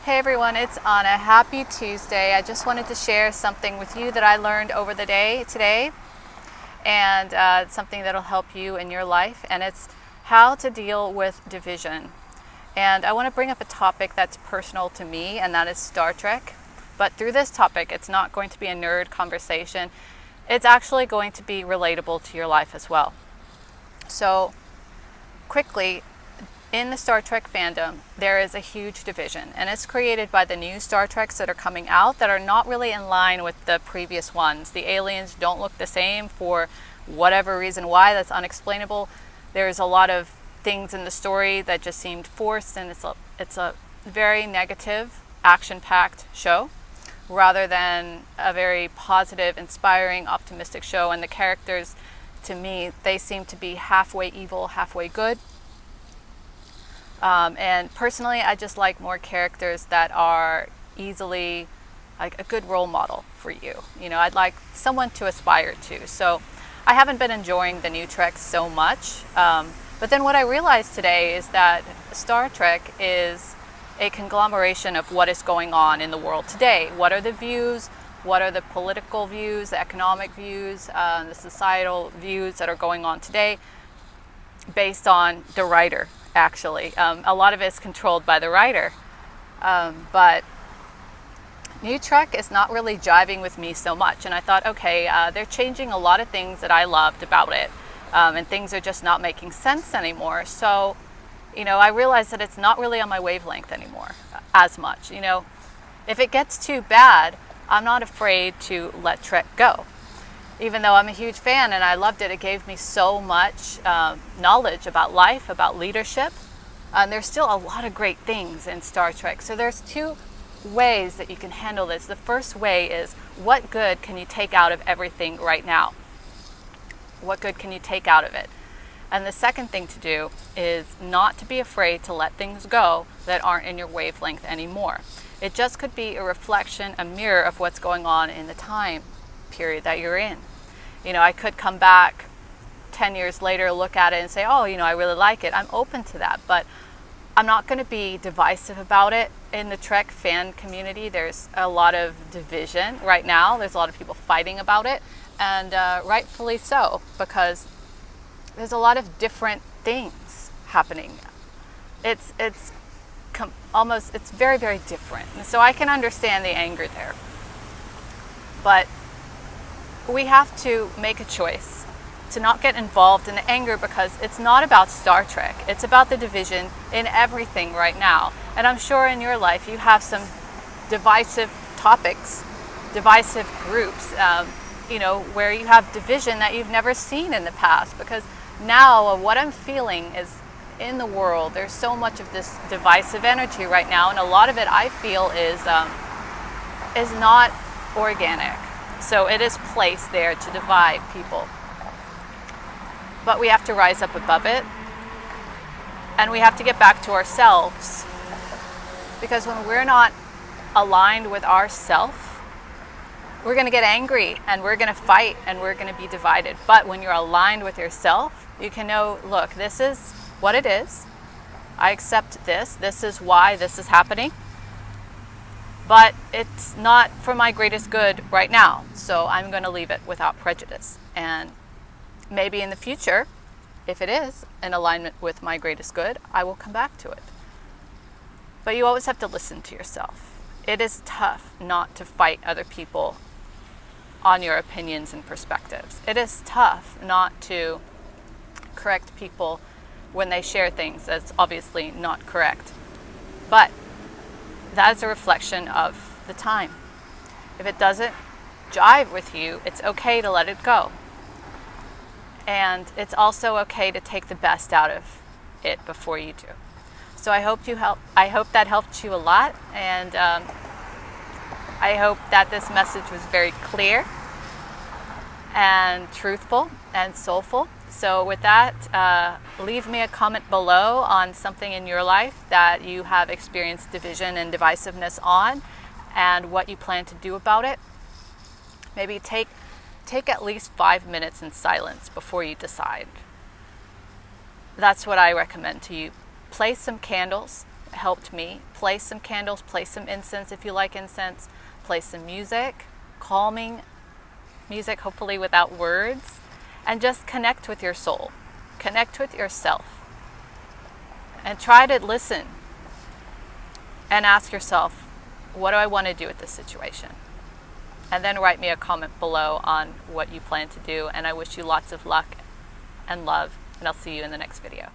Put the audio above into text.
Hey everyone, it's Anna. Happy Tuesday. I just wanted to share something with you that I learned over the day today, and it's something that'll help you in your life, and it's how to deal with division. And I want to bring up a topic that's personal to me, and that is Star Trek. But through this topic, it's not going to be a nerd conversation. It's actually going to be relatable to your life as well. So, quickly, in the Star Trek fandom, there is a huge division, and it's created by the new Star Treks that are coming out that are not really in line with the previous ones. The aliens don't look the same for whatever reason why, that's unexplainable. There's a lot of things in the story that just seemed forced, and it's a very negative, action-packed show rather than a very positive, inspiring, optimistic show. And the characters, to me, they seem to be halfway evil, halfway good. And personally, I just like more characters that are easily like a good role model for you. I'd like someone to aspire to. So I haven't been enjoying the new Trek so much. But then what I realized today is that Star Trek is a conglomeration of what is going on in the world today. What are the views? What are the political views, the economic views, the societal views that are going on today based on the writer? Actually, a lot of it is controlled by the writer, but New Trek is not really jiving with me so much. And I thought, okay, they're changing a lot of things that I loved about it, and things are just not making sense anymore. So, I realized that it's not really on my wavelength anymore as much. If it gets too bad, I'm not afraid to let Trek go. Even though I'm a huge fan and I loved it, it gave me so much knowledge about life, about leadership. And there's still a lot of great things in Star Trek. So there's two ways that you can handle this. The first way is, what good can you take out of everything right now? What good can you take out of it? And the second thing to do is not to be afraid to let things go that aren't in your wavelength anymore. It just could be a reflection, a mirror of what's going on in the time period that you're in. I could come back 10 years later, look at it and say, oh, I really like it. I'm open to that, but I'm not going to be divisive about it. In the Trek fan community, there's a lot of division right now. There's a lot of people fighting about it, and rightfully so, because there's a lot of different things happening. It's very, very different. And so I can understand the anger there. But we have to make a choice to not get involved in the anger, because it's not about Star Trek. It's about the division in everything right now. And I'm sure in your life you have some divisive topics, divisive groups, where you have division that you've never seen in the past. Because now what I'm feeling is, in the world, there's so much of this divisive energy right now, and a lot of it I feel is not organic. So it is placed there to divide people. But we have to rise up above it, and we have to get back to ourselves. Because when we're not aligned with ourselves, we're going to get angry, and we're going to fight, and we're going to be divided. But when you're aligned with yourself, you can know, look, this is what it is. I accept this. This is why this is happening. But it's not for my greatest good right now, so I'm going to leave it without prejudice. And maybe in the future, if it is in alignment with my greatest good, I will come back to it. But you always have to listen to yourself. It is tough not to fight other people on your opinions and perspectives. It is tough not to correct people when they share things that's obviously not correct. But that is a reflection of the time. If it doesn't jive with you, it's okay to let it go. And it's also okay to take the best out of it before you do. So I hope that helped you a lot, and I hope that this message was very clear and truthful and soulful. So with that, leave me a comment below on something in your life that you have experienced division and divisiveness on, and what you plan to do about it. Maybe take at least 5 minutes in silence before you decide. That's what I recommend to you. Place some candles helped me. Play some candles, play some incense if you like incense, play some music, calming music, hopefully without words, and just connect with your soul, connect with yourself, and try to listen and ask yourself, what do I want to do with this situation? And then write me a comment below on what you plan to do, and I wish you lots of luck and love, and I'll see you in the next video.